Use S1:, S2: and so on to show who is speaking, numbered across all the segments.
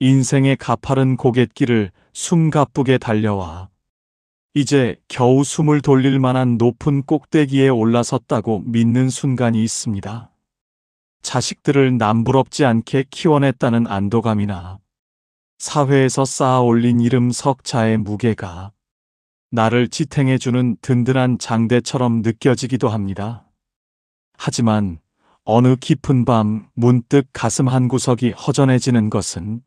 S1: 인생의 가파른 고갯길을 숨가쁘게 달려와 이제 겨우 숨을 돌릴 만한 높은 꼭대기에 올라섰다고 믿는 순간이 있습니다. 자식들을 남부럽지 않게 키워냈다는 안도감이나 사회에서 쌓아 올린 이름 석자의 무게가 나를 지탱해주는 든든한 장대처럼 느껴지기도 합니다. 하지만 어느 깊은 밤 문득 가슴 한구석이 허전해지는 것은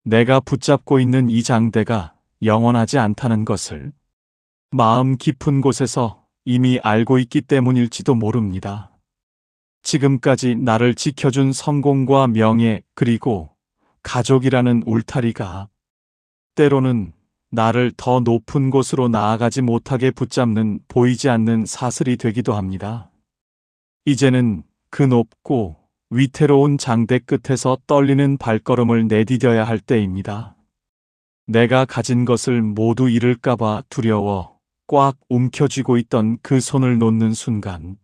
S1: 내가 붙잡고 있는 이 장대가 영원하지 않다는 것을 마음 깊은 곳에서 이미 알고 있기 때문일지도 모릅니다. 지금까지 나를 지켜준 성공과 명예 그리고 가족이라는 울타리가 때로는 나를 더 높은 곳으로 나아가지 못하게 붙잡는 보이지 않는 사슬이 되기도 합니다. 이제는 그 높고 위태로운 장대 끝에서 떨리는 발걸음을 내디뎌야 할 때입니다. 내가 가진 것을 모두 잃을까봐 두려워 꽉 움켜쥐고 있던 그 손을 놓는 순간,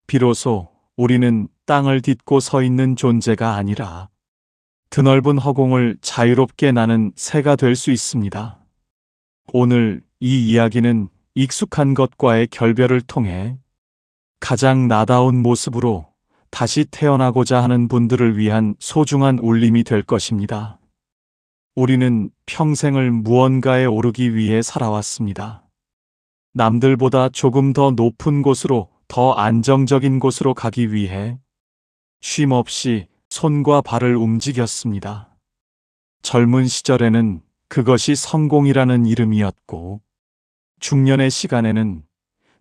S1: 비로소 우리는 땅을 딛고 서 있는 존재가 아니라 드넓은 허공을 자유롭게 나는 새가 될 수 있습니다. 오늘 이 이야기는 익숙한 것과의 결별을 통해 가장 나다운 모습으로 다시 태어나고자 하는 분들을 위한 소중한 울림이 될 것입니다. 우리는 평생을 무언가에 오르기 위해 살아왔습니다. 남들보다 조금 더 높은 곳으로, 더 안정적인 곳으로 가기 위해 쉼없이 손과 발을 움직였습니다. 젊은 시절에는 그것이 성공이라는 이름이었고, 중년의 시간에는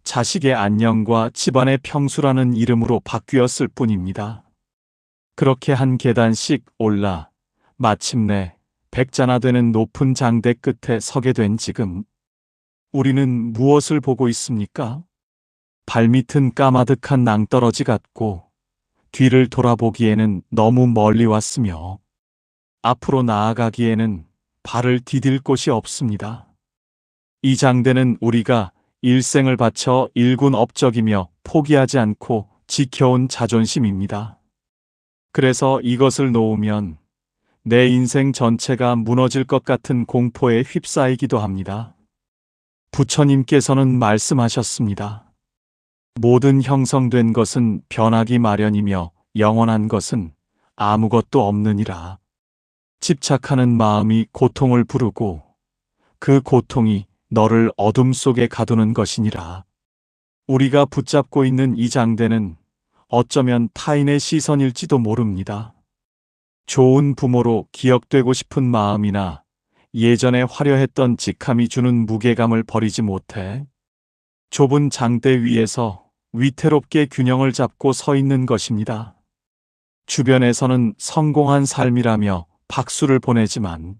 S1: 자식의 안녕과 집안의 평수라는 이름으로 바뀌었을 뿐입니다. 그렇게 한 계단씩 올라 마침내 백자나 되는 높은 장대 끝에 서게 된 지금, 우리는 무엇을 보고 있습니까? 발밑은 까마득한 낭떠러지 같고 뒤를 돌아보기에는 너무 멀리 왔으며 앞으로 나아가기에는 발을 디딜 곳이 없습니다. 이 장대는 우리가 일생을 바쳐 일군 업적이며 포기하지 않고 지켜온 자존심입니다. 그래서 이것을 놓으면 내 인생 전체가 무너질 것 같은 공포에 휩싸이기도 합니다. 부처님께서는 말씀하셨습니다. 모든 형성된 것은 변하기 마련이며 영원한 것은 아무것도 없느니라. 집착하는 마음이 고통을 부르고 그 고통이 너를 어둠 속에 가두는 것이니라. 우리가 붙잡고 있는 이 장대는 어쩌면 타인의 시선일지도 모릅니다. 좋은 부모로 기억되고 싶은 마음이나 예전에 화려했던 직함이 주는 무게감을 버리지 못해 좁은 장대 위에서 위태롭게 균형을 잡고 서 있는 것입니다. 주변에서는 성공한 삶이라며 박수를 보내지만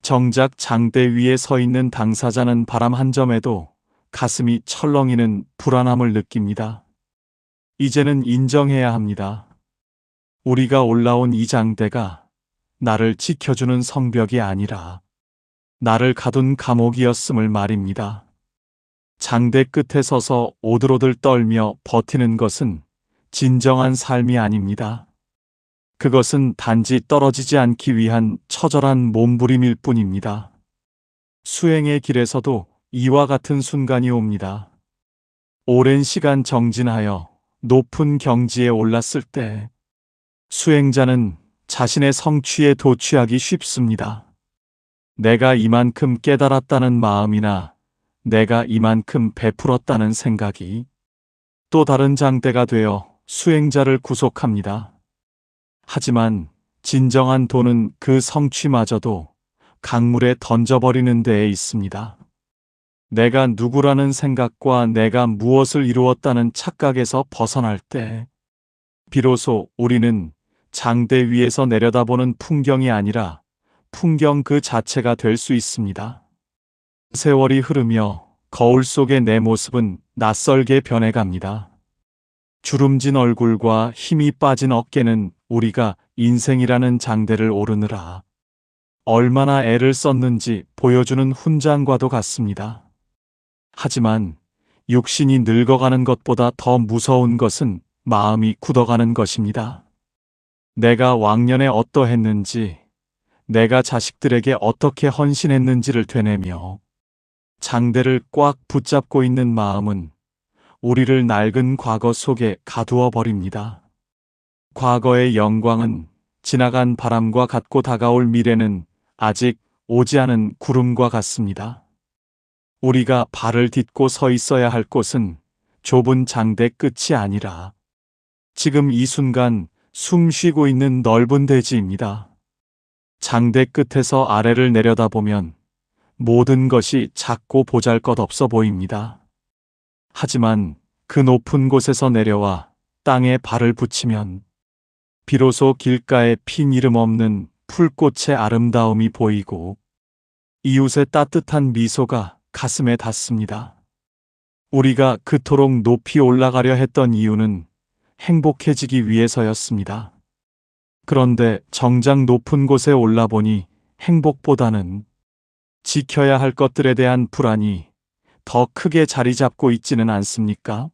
S1: 정작 장대 위에 서 있는 당사자는 바람 한 점에도 가슴이 철렁이는 불안함을 느낍니다. 이제는 인정해야 합니다. 우리가 올라온 이 장대가 나를 지켜주는 성벽이 아니라 나를 가둔 감옥이었음을 말입니다. 장대 끝에 서서 오들오들 떨며 버티는 것은 진정한 삶이 아닙니다. 그것은 단지 떨어지지 않기 위한 처절한 몸부림일 뿐입니다. 수행의 길에서도 이와 같은 순간이 옵니다. 오랜 시간 정진하여 높은 경지에 올랐을 때 수행자는 자신의 성취에 도취하기 쉽습니다. 내가 이만큼 깨달았다는 마음이나 내가 이만큼 베풀었다는 생각이 또 다른 장대가 되어 수행자를 구속합니다. 하지만 진정한 도는 그 성취마저도 강물에 던져버리는 데에 있습니다. 내가 누구라는 생각과 내가 무엇을 이루었다는 착각에서 벗어날 때 비로소 우리는 장대 위에서 내려다보는 풍경이 아니라 풍경 그 자체가 될 수 있습니다. 세월이 흐르며 거울 속의 내 모습은 낯설게 변해갑니다. 주름진 얼굴과 힘이 빠진 어깨는 우리가 인생이라는 장대를 오르느라 얼마나 애를 썼는지 보여주는 훈장과도 같습니다. 하지만 육신이 늙어가는 것보다 더 무서운 것은 마음이 굳어가는 것입니다. 내가 왕년에 어떠했는지, 내가 자식들에게 어떻게 헌신했는지를 되뇌며 장대를 꽉 붙잡고 있는 마음은 우리를 낡은 과거 속에 가두어 버립니다. 과거의 영광은 지나간 바람과 같고 다가올 미래는 아직 오지 않은 구름과 같습니다. 우리가 발을 딛고 서 있어야 할 곳은 좁은 장대 끝이 아니라 지금 이 순간 숨 쉬고 있는 넓은 대지입니다. 장대 끝에서 아래를 내려다보면 모든 것이 작고 보잘것없어 보입니다. 하지만 그 높은 곳에서 내려와 땅에 발을 붙이면 비로소 길가에 핀 이름 없는 풀꽃의 아름다움이 보이고 이웃의 따뜻한 미소가 가슴에 닿습니다. 우리가 그토록 높이 올라가려 했던 이유는 행복해지기 위해서였습니다. 그런데 정작 높은 곳에 올라보니 행복보다는 지켜야 할 것들에 대한 불안이 더 크게 자리 잡고 있지는 않습니까?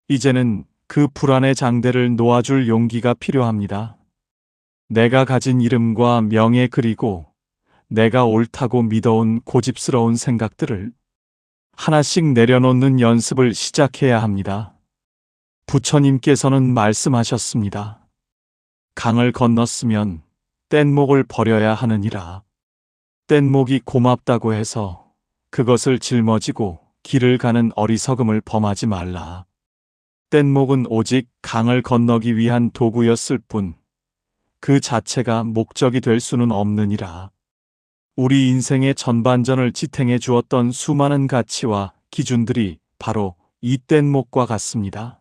S1: 이제는 그 불안의 장대를 놓아줄 용기가 필요합니다. 내가 가진 이름과 명예 그리고 내가 옳다고 믿어온 고집스러운 생각들을 하나씩 내려놓는 연습을 시작해야 합니다. 부처님께서는 말씀하셨습니다. 강을 건넜으면 뗏목을 버려야 하느니라. 뗏목이 고맙다고 해서 그것을 짊어지고 길을 가는 어리석음을 범하지 말라. 뗏목은 오직 강을 건너기 위한 도구였을 뿐 그 자체가 목적이 될 수는 없느니라. 우리 인생의 전반전을 지탱해 주었던 수많은 가치와 기준들이 바로 이 뗏목과 같습니다.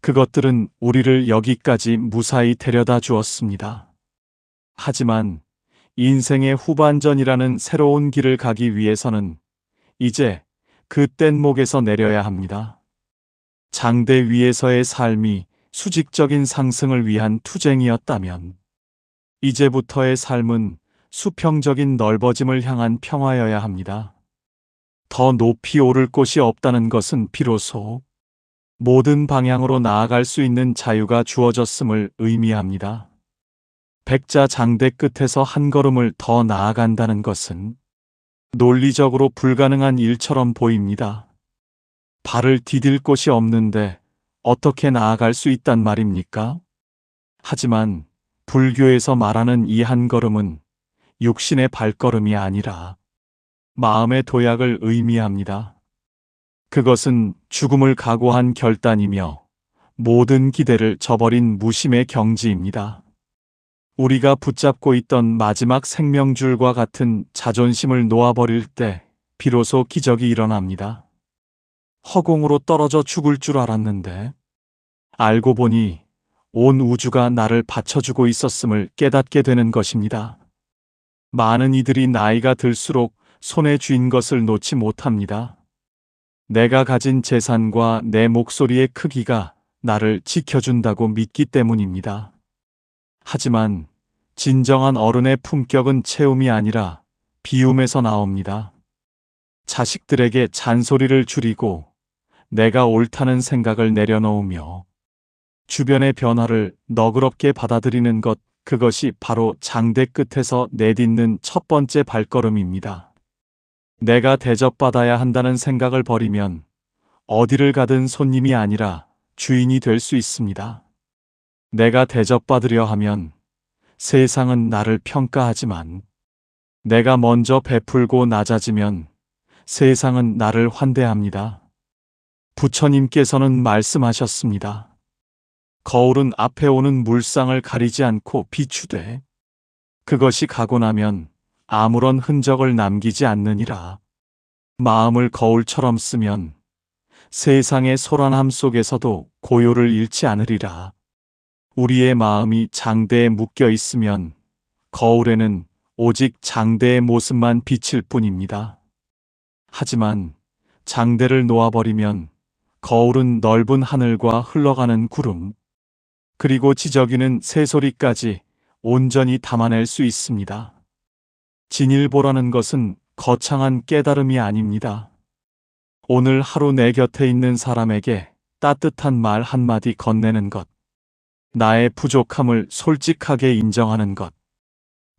S1: 그것들은 우리를 여기까지 무사히 데려다 주었습니다. 하지만 인생의 후반전이라는 새로운 길을 가기 위해서는 이제 그 뗏목에서 내려야 합니다. 장대 위에서의 삶이 수직적인 상승을 위한 투쟁이었다면 이제부터의 삶은 수평적인 넓어짐을 향한 평화여야 합니다. 더 높이 오를 곳이 없다는 것은 비로소 모든 방향으로 나아갈 수 있는 자유가 주어졌음을 의미합니다. 백자 장대 끝에서 한 걸음을 더 나아간다는 것은 논리적으로 불가능한 일처럼 보입니다. 발을 디딜 곳이 없는데 어떻게 나아갈 수 있단 말입니까? 하지만 불교에서 말하는 이 한 걸음은 육신의 발걸음이 아니라 마음의 도약을 의미합니다. 그것은 죽음을 각오한 결단이며 모든 기대를 저버린 무심의 경지입니다. 우리가 붙잡고 있던 마지막 생명줄과 같은 자존심을 놓아버릴 때 비로소 기적이 일어납니다. 허공으로 떨어져 죽을 줄 알았는데 알고 보니 온 우주가 나를 받쳐주고 있었음을 깨닫게 되는 것입니다. 많은 이들이 나이가 들수록 손에 쥔 것을 놓지 못합니다. 내가 가진 재산과 내 목소리의 크기가 나를 지켜준다고 믿기 때문입니다. 하지만 진정한 어른의 품격은 채움이 아니라 비움에서 나옵니다. 자식들에게 잔소리를 줄이고 내가 옳다는 생각을 내려놓으며 주변의 변화를 너그럽게 받아들이는 것, 그것이 바로 장대 끝에서 내딛는 첫 번째 발걸음입니다. 내가 대접받아야 한다는 생각을 버리면 어디를 가든 손님이 아니라 주인이 될 수 있습니다. 내가 대접받으려 하면 세상은 나를 평가하지만 내가 먼저 베풀고 낮아지면 세상은 나를 환대합니다. 부처님께서는 말씀하셨습니다. 거울은 앞에 오는 물상을 가리지 않고 비추되 그것이 가고 나면 아무런 흔적을 남기지 않느니라. 마음을 거울처럼 쓰면 세상의 소란함 속에서도 고요를 잃지 않으리라. 우리의 마음이 장대에 묶여 있으면 거울에는 오직 장대의 모습만 비칠 뿐입니다. 하지만 장대를 놓아버리면 거울은 넓은 하늘과 흘러가는 구름, 그리고 지저귀는 새소리까지 온전히 담아낼 수 있습니다. 진일보라는 것은 거창한 깨달음이 아닙니다. 오늘 하루 내 곁에 있는 사람에게 따뜻한 말 한마디 건네는 것, 나의 부족함을 솔직하게 인정하는 것,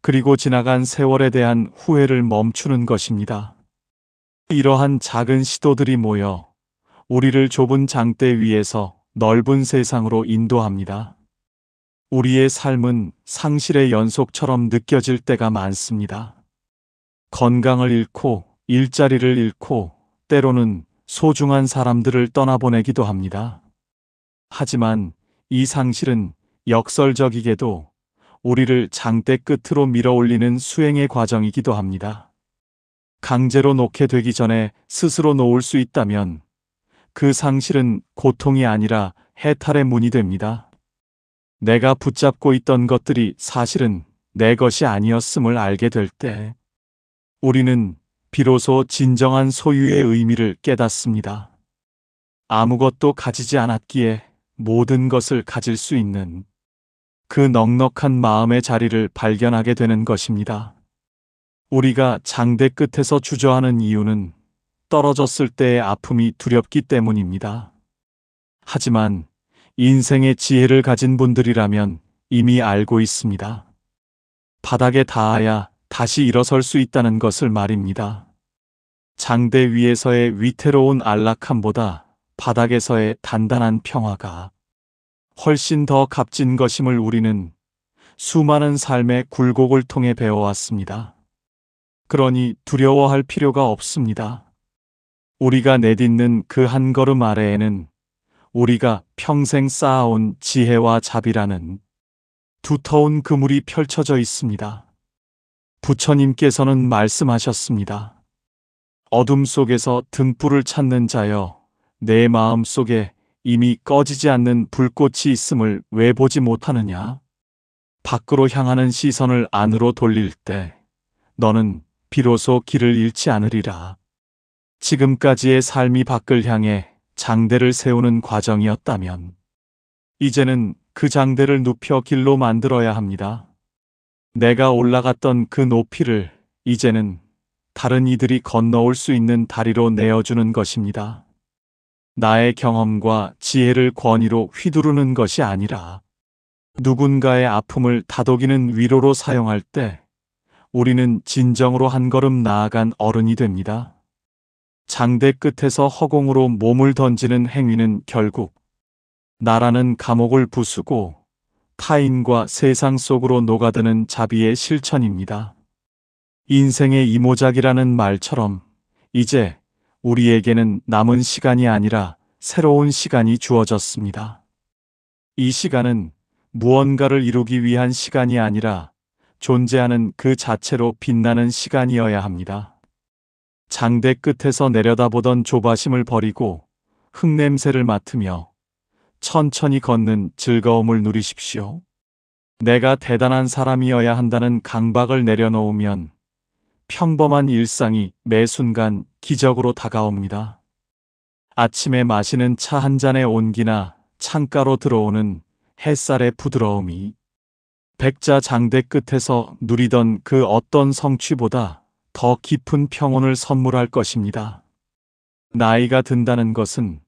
S1: 그리고 지나간 세월에 대한 후회를 멈추는 것입니다. 이러한 작은 시도들이 모여 우리를 좁은 장대 위에서 넓은 세상으로 인도합니다. 우리의 삶은 상실의 연속처럼 느껴질 때가 많습니다. 건강을 잃고 일자리를 잃고 때로는 소중한 사람들을 떠나보내기도 합니다. 하지만 이 상실은 역설적이게도 우리를 장대 끝으로 밀어올리는 수행의 과정이기도 합니다. 강제로 놓게 되기 전에 스스로 놓을 수 있다면 그 상실은 고통이 아니라 해탈의 문이 됩니다. 내가 붙잡고 있던 것들이 사실은 내 것이 아니었음을 알게 될 때 우리는 비로소 진정한 소유의 의미를 깨닫습니다. 아무것도 가지지 않았기에 모든 것을 가질 수 있는 그 넉넉한 마음의 자리를 발견하게 되는 것입니다. 우리가 장대 끝에서 주저하는 이유는 떨어졌을 때의 아픔이 두렵기 때문입니다. 하지만 인생의 지혜를 가진 분들이라면 이미 알고 있습니다. 바닥에 닿아야 다시 일어설 수 있다는 것을 말입니다. 장대 위에서의 위태로운 안락함보다 바닥에서의 단단한 평화가 훨씬 더 값진 것임을 우리는 수많은 삶의 굴곡을 통해 배워왔습니다. 그러니 두려워할 필요가 없습니다. 우리가 내딛는 그 한 걸음 아래에는 우리가 평생 쌓아온 지혜와 자비라는 두터운 그물이 펼쳐져 있습니다. 부처님께서는 말씀하셨습니다. 어둠 속에서 등불을 찾는 자여, 내 마음 속에 이미 꺼지지 않는 불꽃이 있음을 왜 보지 못하느냐? 밖으로 향하는 시선을 안으로 돌릴 때 너는 비로소 길을 잃지 않으리라. 지금까지의 삶이 밖을 향해 장대를 세우는 과정이었다면 이제는 그 장대를 눕혀 길로 만들어야 합니다. 내가 올라갔던 그 높이를 이제는 다른 이들이 건너올 수 있는 다리로 내어주는 것입니다. 나의 경험과 지혜를 권위로 휘두르는 것이 아니라 누군가의 아픔을 다독이는 위로로 사용할 때 우리는 진정으로 한 걸음 나아간 어른이 됩니다. 장대 끝에서 허공으로 몸을 던지는 행위는 결국 나라는 감옥을 부수고 타인과 세상 속으로 녹아드는 자비의 실천입니다. 인생의 이모작이라는 말처럼 이제 우리에게는 남은 시간이 아니라 새로운 시간이 주어졌습니다. 이 시간은 무언가를 이루기 위한 시간이 아니라 존재하는 그 자체로 빛나는 시간이어야 합니다. 장대 끝에서 내려다보던 조바심을 버리고 흙냄새를 맡으며 천천히 걷는 즐거움을 누리십시오. 내가 대단한 사람이어야 한다는 강박을 내려놓으면 평범한 일상이 매 순간 기적으로 다가옵니다. 아침에 마시는 차 한 잔의 온기나 창가로 들어오는 햇살의 부드러움이 백자 장대 끝에서 누리던 그 어떤 성취보다 더 깊은 평온을 선물할 것입니다. 나이가 든다는 것은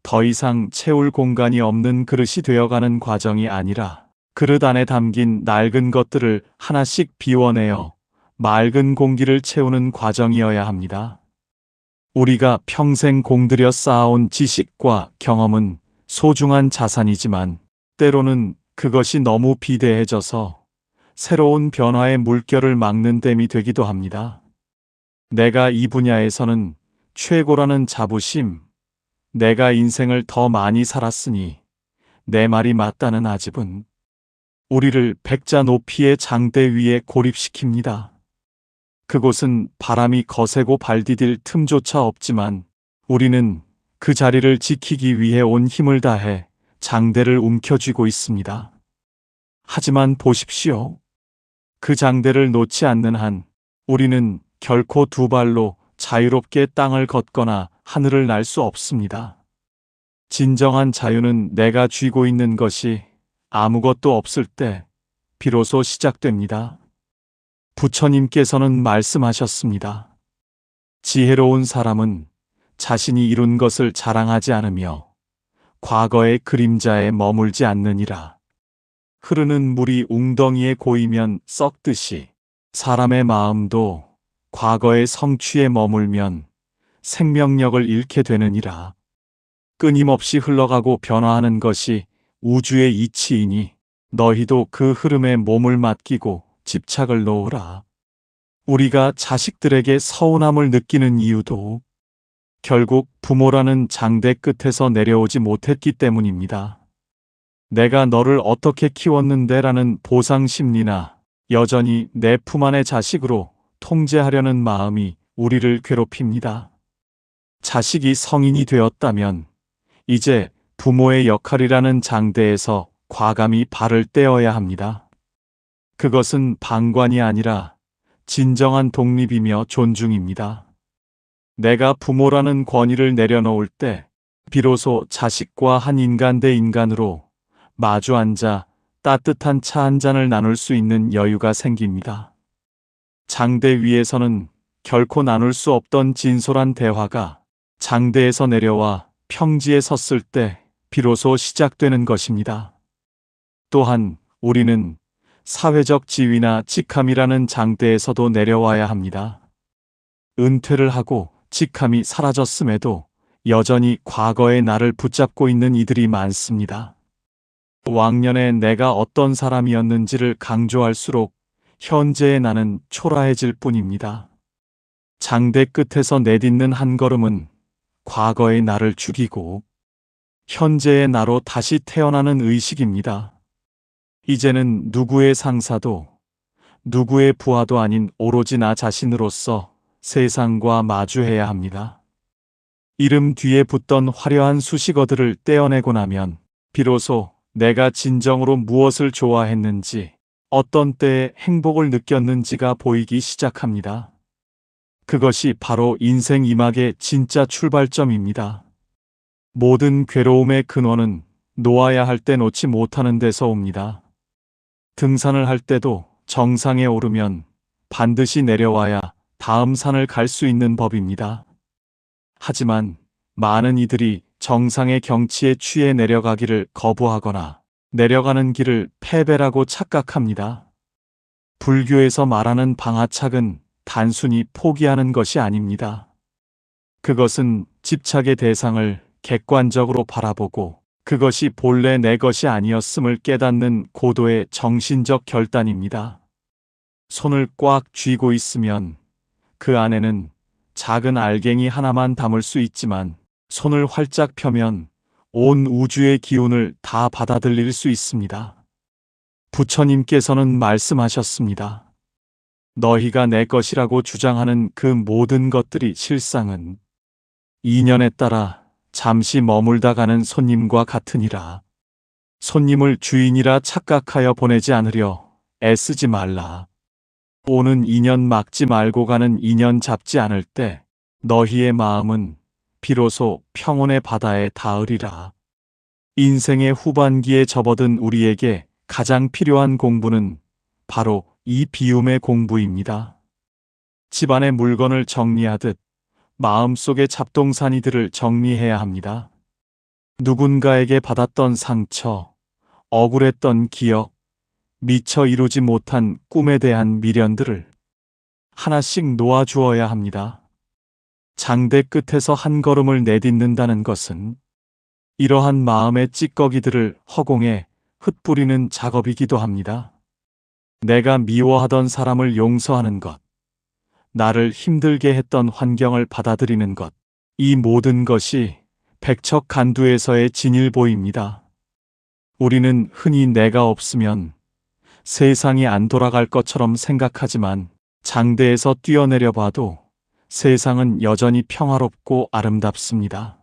S1: 더 이상 채울 공간이 없는 그릇이 되어가는 과정이 아니라 그릇 안에 담긴 낡은 것들을 하나씩 비워내어 맑은 공기를 채우는 과정이어야 합니다. 우리가 평생 공들여 쌓아온 지식과 경험은 소중한 자산이지만 때로는 그것이 너무 비대해져서 새로운 변화의 물결을 막는 댐이 되기도 합니다. 내가 이 분야에서는 최고라는 자부심, 내가 인생을 더 많이 살았으니 내 말이 맞다는 아집은 우리를 백자 높이의 장대 위에 고립시킵니다. 그곳은 바람이 거세고 발디딜 틈조차 없지만 우리는 그 자리를 지키기 위해 온 힘을 다해 장대를 움켜쥐고 있습니다. 하지만 보십시오. 그 장대를 놓지 않는 한 우리는 결코 두 발로 자유롭게 땅을 걷거나 하늘을 날 수 없습니다. 진정한 자유는 내가 쥐고 있는 것이 아무것도 없을 때 비로소 시작됩니다. 부처님께서는 말씀하셨습니다. 지혜로운 사람은 자신이 이룬 것을 자랑하지 않으며 과거의 그림자에 머물지 않느니라. 흐르는 물이 웅덩이에 고이면 썩듯이 사람의 마음도 과거의 성취에 머물면 생명력을 잃게 되느니라. 끊임없이 흘러가고 변화하는 것이 우주의 이치이니 너희도 그 흐름에 몸을 맡기고 집착을 놓으라. 우리가 자식들에게 서운함을 느끼는 이유도 결국 부모라는 장대 끝에서 내려오지 못했기 때문입니다. 내가 너를 어떻게 키웠는데라는 보상 심리나 여전히 내 품 안의 자식으로 통제하려는 마음이 우리를 괴롭힙니다. 자식이 성인이 되었다면 이제 부모의 역할이라는 장대에서 과감히 발을 떼어야 합니다. 그것은 방관이 아니라 진정한 독립이며 존중입니다. 내가 부모라는 권위를 내려놓을 때 비로소 자식과 한 인간 대 인간으로 마주 앉아 따뜻한 차 한 잔을 나눌 수 있는 여유가 생깁니다. 장대 위에서는 결코 나눌 수 없던 진솔한 대화가 장대에서 내려와 평지에 섰을 때 비로소 시작되는 것입니다. 또한 우리는 사회적 지위나 직함이라는 장대에서도 내려와야 합니다. 은퇴를 하고 직함이 사라졌음에도 여전히 과거의 나를 붙잡고 있는 이들이 많습니다. 왕년에 내가 어떤 사람이었는지를 강조할수록 현재의 나는 초라해질 뿐입니다. 장대 끝에서 내딛는 한 걸음은 과거의 나를 죽이고 현재의 나로 다시 태어나는 의식입니다. 이제는 누구의 상사도 누구의 부하도 아닌 오로지 나 자신으로서 세상과 마주해야 합니다. 이름 뒤에 붙던 화려한 수식어들을 떼어내고 나면 비로소 내가 진정으로 무엇을 좋아했는지, 어떤 때에 행복을 느꼈는지가 보이기 시작합니다. 그것이 바로 인생 이막의 진짜 출발점입니다. 모든 괴로움의 근원은 놓아야 할 때 놓지 못하는 데서 옵니다. 등산을 할 때도 정상에 오르면 반드시 내려와야 다음 산을 갈 수 있는 법입니다. 하지만 많은 이들이 정상의 경치에 취해 내려가기를 거부하거나 내려가는 길을 패배라고 착각합니다. 불교에서 말하는 방아착은 단순히 포기하는 것이 아닙니다. 그것은 집착의 대상을 객관적으로 바라보고 그것이 본래 내 것이 아니었음을 깨닫는 고도의 정신적 결단입니다. 손을 꽉 쥐고 있으면 그 안에는 작은 알갱이 하나만 담을 수 있지만 손을 활짝 펴면 온 우주의 기운을 다 받아들일 수 있습니다. 부처님께서는 말씀하셨습니다. 너희가 내 것이라고 주장하는 그 모든 것들이 실상은 인연에 따라 잠시 머물다 가는 손님과 같으니라. 손님을 주인이라 착각하여 보내지 않으려 애쓰지 말라. 오는 인연 막지 말고 가는 인연 잡지 않을 때 너희의 마음은 비로소 평온의 바다에 닿으리라. 인생의 후반기에 접어든 우리에게 가장 필요한 공부는 바로 이 비움의 공부입니다. 집안의 물건을 정리하듯 마음속의 잡동사니들을 정리해야 합니다. 누군가에게 받았던 상처, 억울했던 기억, 미처 이루지 못한 꿈에 대한 미련들을 하나씩 놓아주어야 합니다. 장대 끝에서 한 걸음을 내딛는다는 것은 이러한 마음의 찌꺼기들을 허공에 흩뿌리는 작업이기도 합니다. 내가 미워하던 사람을 용서하는 것, 나를 힘들게 했던 환경을 받아들이는 것, 이 모든 것이 백척간두에서의 진일보입니다. 우리는 흔히 내가 없으면 세상이 안 돌아갈 것처럼 생각하지만 장대에서 뛰어내려 봐도 세상은 여전히 평화롭고 아름답습니다.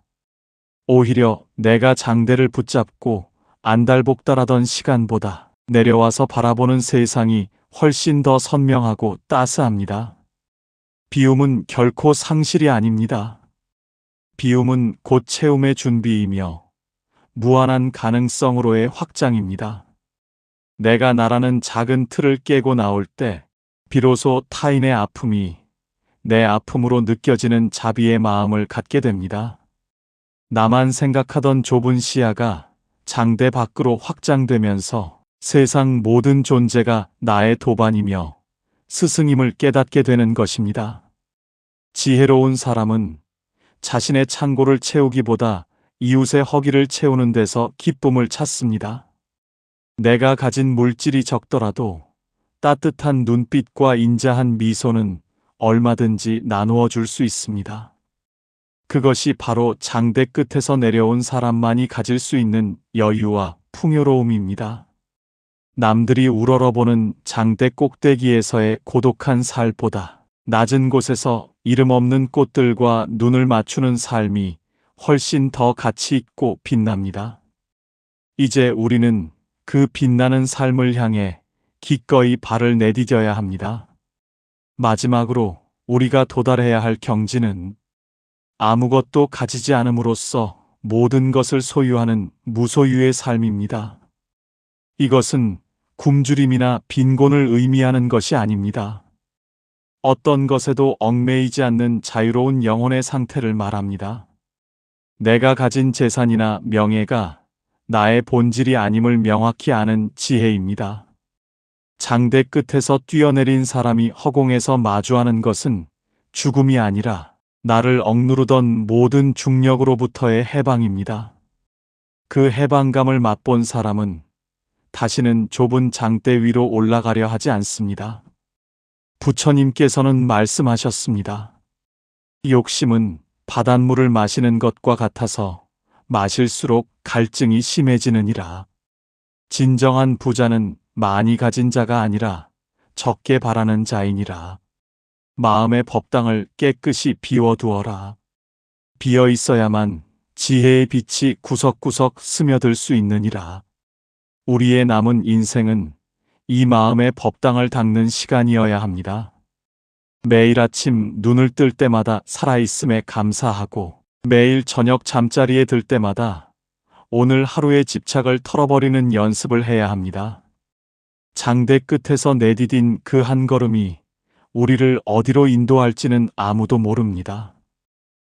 S1: 오히려 내가 장대를 붙잡고 안달복달하던 시간보다 내려와서 바라보는 세상이 훨씬 더 선명하고 따스합니다. 비움은 결코 상실이 아닙니다. 비움은 곧 채움의 준비이며 무한한 가능성으로의 확장입니다. 내가 나라는 작은 틀을 깨고 나올 때 비로소 타인의 아픔이 내 아픔으로 느껴지는 자비의 마음을 갖게 됩니다. 나만 생각하던 좁은 시야가 장대 밖으로 확장되면서 세상 모든 존재가 나의 도반이며 스승임을 깨닫게 되는 것입니다. 지혜로운 사람은 자신의 창고를 채우기보다 이웃의 허기를 채우는 데서 기쁨을 찾습니다. 내가 가진 물질이 적더라도 따뜻한 눈빛과 인자한 미소는 얼마든지 나누어 줄 수 있습니다. 그것이 바로 장대 끝에서 내려온 사람만이 가질 수 있는 여유와 풍요로움입니다. 남들이 우러러보는 장대 꼭대기에서의 고독한 살보다 낮은 곳에서 이름 없는 꽃들과 눈을 맞추는 삶이 훨씬 더 가치 있고 빛납니다. 이제 우리는 그 빛나는 삶을 향해 기꺼이 발을 내디뎌야 합니다. 마지막으로 우리가 도달해야 할 경지는 아무것도 가지지 않음으로써 모든 것을 소유하는 무소유의 삶입니다. 이것은 굶주림이나 빈곤을 의미하는 것이 아닙니다. 어떤 것에도 얽매이지 않는 자유로운 영혼의 상태를 말합니다. 내가 가진 재산이나 명예가 나의 본질이 아님을 명확히 아는 지혜입니다. 장대 끝에서 뛰어내린 사람이 허공에서 마주하는 것은 죽음이 아니라 나를 억누르던 모든 중력으로부터의 해방입니다. 그 해방감을 맛본 사람은 다시는 좁은 장대 위로 올라가려 하지 않습니다. 부처님께서는 말씀하셨습니다. 욕심은 바닷물을 마시는 것과 같아서 마실수록 갈증이 심해지느니라. 진정한 부자는 많이 가진 자가 아니라 적게 바라는 자이니라. 마음의 법당을 깨끗이 비워두어라. 비어 있어야만 지혜의 빛이 구석구석 스며들 수 있느니라. 우리의 남은 인생은 이 마음의 법당을 닦는 시간이어야 합니다. 매일 아침 눈을 뜰 때마다 살아있음에 감사하고 매일 저녁 잠자리에 들 때마다 오늘 하루의 집착을 털어버리는 연습을 해야 합니다. 장대 끝에서 내디딘 그 한 걸음이 우리를 어디로 인도할지는 아무도 모릅니다.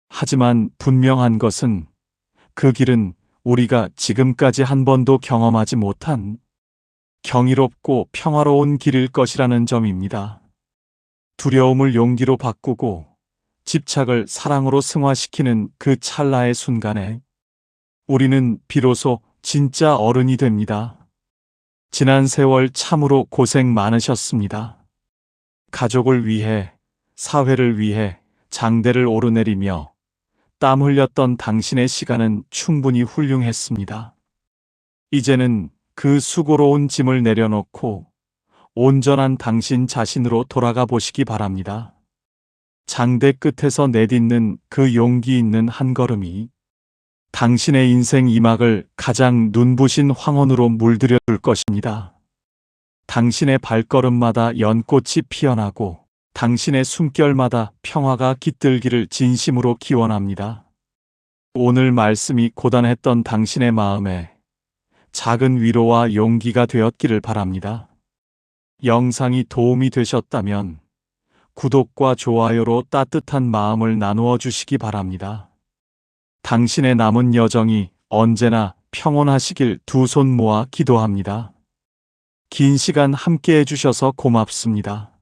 S1: 하지만 분명한 것은 그 길은 우리가 지금까지 한 번도 경험하지 못한 경이롭고 평화로운 길일 것이라는 점입니다. 두려움을 용기로 바꾸고 집착을 사랑으로 승화시키는 그 찰나의 순간에 우리는 비로소 진짜 어른이 됩니다. 지난 세월 참으로 고생 많으셨습니다. 가족을 위해, 사회를 위해 장대를 오르내리며 땀 흘렸던 당신의 시간은 충분히 훌륭했습니다. 이제는 그 수고로운 짐을 내려놓고 온전한 당신 자신으로 돌아가 보시기 바랍니다. 장대 끝에서 내딛는 그 용기 있는 한 걸음이 당신의 인생 이막을 가장 눈부신 황혼으로 물들여 줄 것입니다. 당신의 발걸음마다 연꽃이 피어나고 당신의 숨결마다 평화가 깃들기를 진심으로 기원합니다. 오늘 말씀이 고단했던 당신의 마음에 작은 위로와 용기가 되었기를 바랍니다. 영상이 도움이 되셨다면 구독과 좋아요로 따뜻한 마음을 나누어 주시기 바랍니다. 당신의 남은 여정이 언제나 평온하시길 두 손 모아 기도합니다. 긴 시간 함께 해주셔서 고맙습니다.